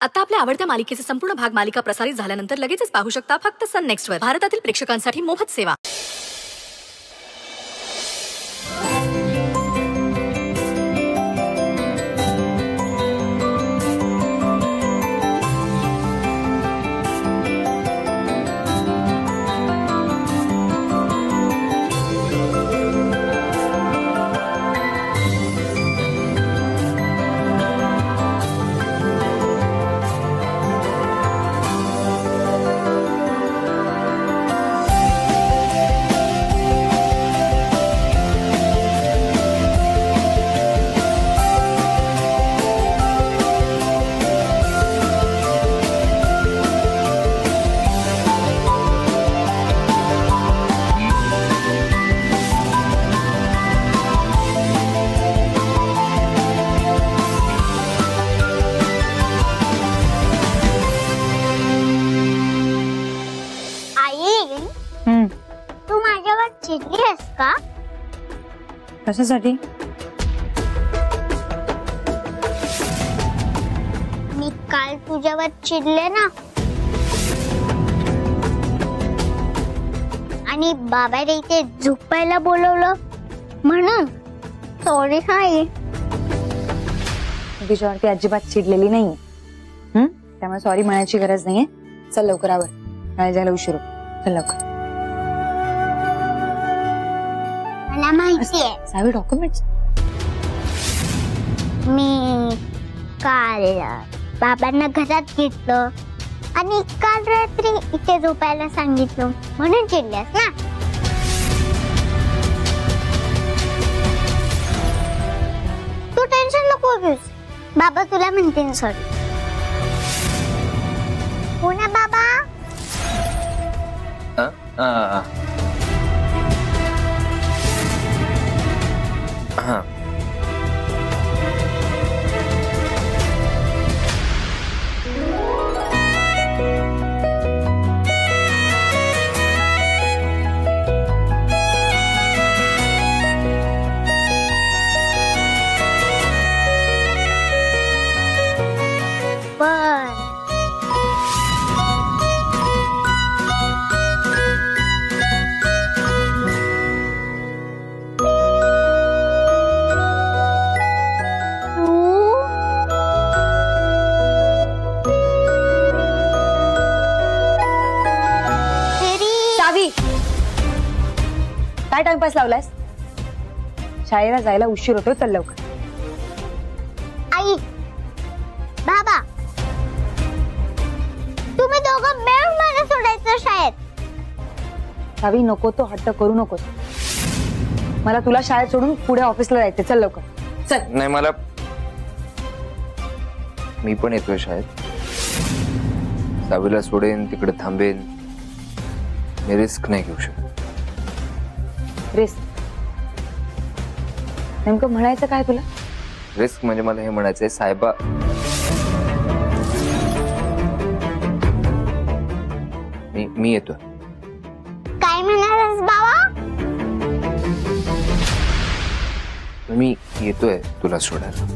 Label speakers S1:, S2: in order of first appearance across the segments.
S1: आता आपल्या आवडत्या मालिकेचे संपूर्ण भाग मालिका प्रसारित झाल्यानंतर लगेचच पाहू शकता फक्त सन नेक्स्ट वर. भारतातील प्रेक्षकांसाठी मोफत सेवा.
S2: तू माझ्यावर चिडली आहेस का?
S3: कशासाठी?
S2: मी काल तुझ्यावर चिडले ना, आणि बाबाला इथे झोपायला बोलवलं म्हणून. सॉरी. हाय.
S3: तुझ्यावरती अजिबात चिडलेली नाहीये. त्यामुळे सॉरी म्हणायची गरज नाहीये. चल लवकर आवर, शाळेत जायला उशीर होतो. चल लवकर.
S2: मला माहितीये.
S3: सावी डॉक्युमेंट्स.
S2: मी काल बाबांना घरात घेतलं आणि काल रात्री इथे झोपायला सांगितलं म्हणून चिडल्यास ना. तू टेन्शन नको घेऊस. बाबा तुला म्हणतील सॉरी. हो ना बाबा?
S3: काय टाइमपास लावलायस? शाळेला जायला उशीर होतोय. चल लवकर.
S2: आई, बाबा, तुम्ही दोघं मिळून मला सोडायचं शाळेत.
S3: सावी नको तो हट्ट करू नकोस. मला तुला शाळेत सोडून पुढे ऑफिसला जायचं. चल लवकर. चल.
S4: नाही, मला मी पण येतोय शाळेत. सावीला सोडेन, तिकडे थांबेन. मी रिस्क नाही घेऊ शकत.
S3: रिस्क नेमकं म्हणायचं काय तुला?
S4: रिस्क म्हणजे मला हे म्हणायचंय, साहेबा मी येतोय.
S2: काय म्हणालास बाबा?
S4: मी येतोय तुला सोडायला.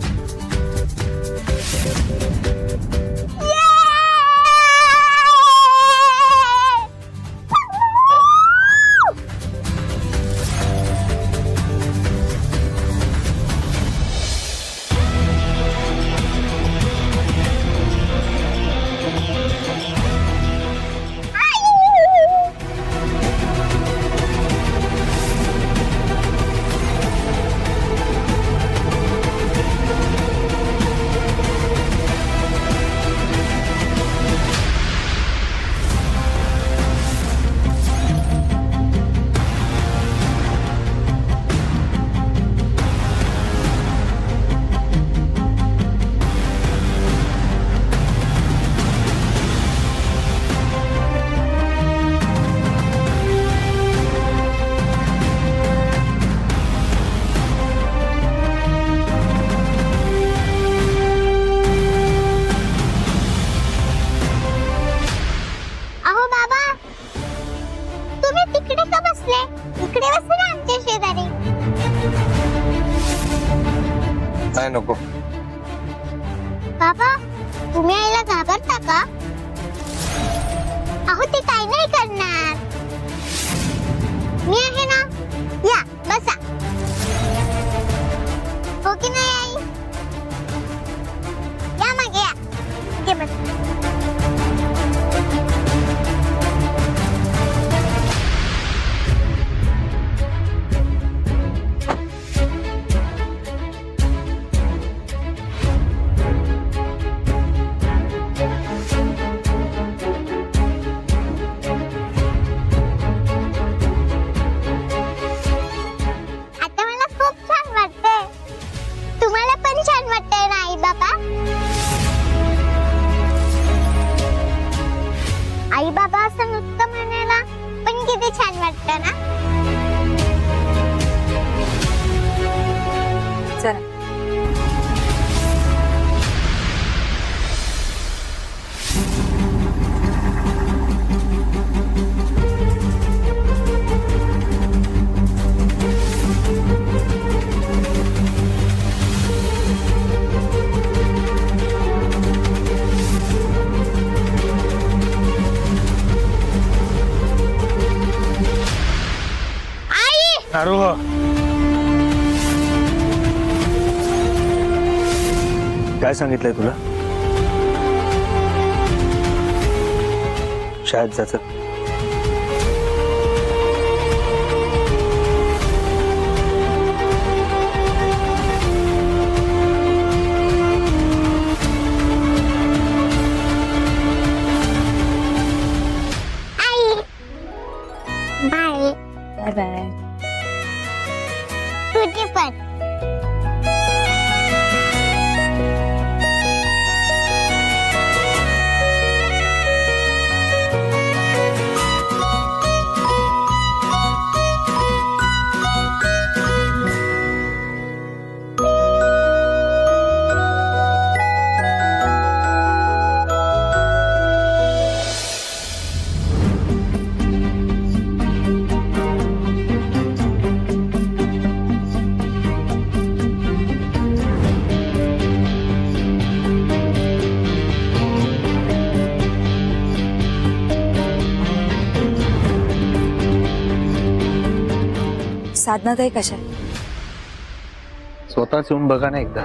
S2: का? अहो ते काय नाही करणार. मी आहे ना, या बसा. हो की नाही आई? या मग या. इथे बस. आता मला खूप छान वाटतंय. तुम्हाला पण छान वाटतंय ना आई बाबा? आई बाबा असं नुसतं म्हणायला पण किती छान वाटतं ना.
S3: चला
S5: आरोह, काय सांगितलंय तुला? शाळेत जायचं?
S2: आई बाय.
S3: Bye bye.
S2: तुझी पण.
S3: साधना ताई कशा आहे?
S5: स्वतःच येऊन बघा ना एकदा.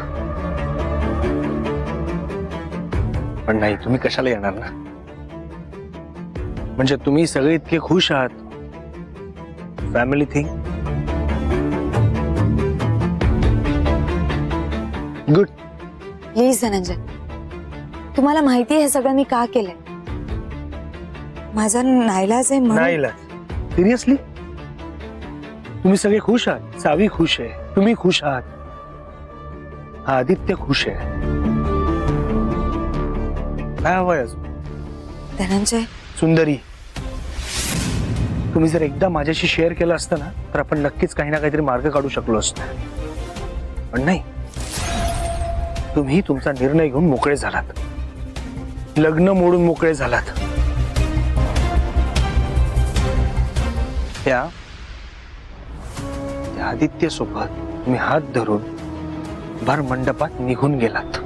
S5: पण नाही, तुम्ही कशाला येणार ना? म्हणजे तुम्ही सगळे इतके खुश आहात. Family thing good.
S3: Please Dhananjay, तुम्हाला माहिती आहे हे सगळं मी का केलंय? माझा नाईलाज आहे म्हणून.
S5: नाईलाज? सिरियसली? तुम्ही सगळे खुश आहात. सावी खुश आहे, तुम्ही खुश आहात, हा आदित्य खुश आहे. काय हवंय अजून?
S3: धनंजय,
S5: सुंदरी, तुम्ही जर एकदा माझ्याशी शेअर केलं असतं ना तर आपण नक्कीच काही ना काहीतरी मार्ग काढू शकलो असतो. पण नाही, तुम्ही तुमचा निर्णय घेऊन मोकळे झालात. लग्न मोडून मोकळे झालात. त्या आदित्य सोबत तुम्ही हात धरून भर मंडपात निघून गेलात.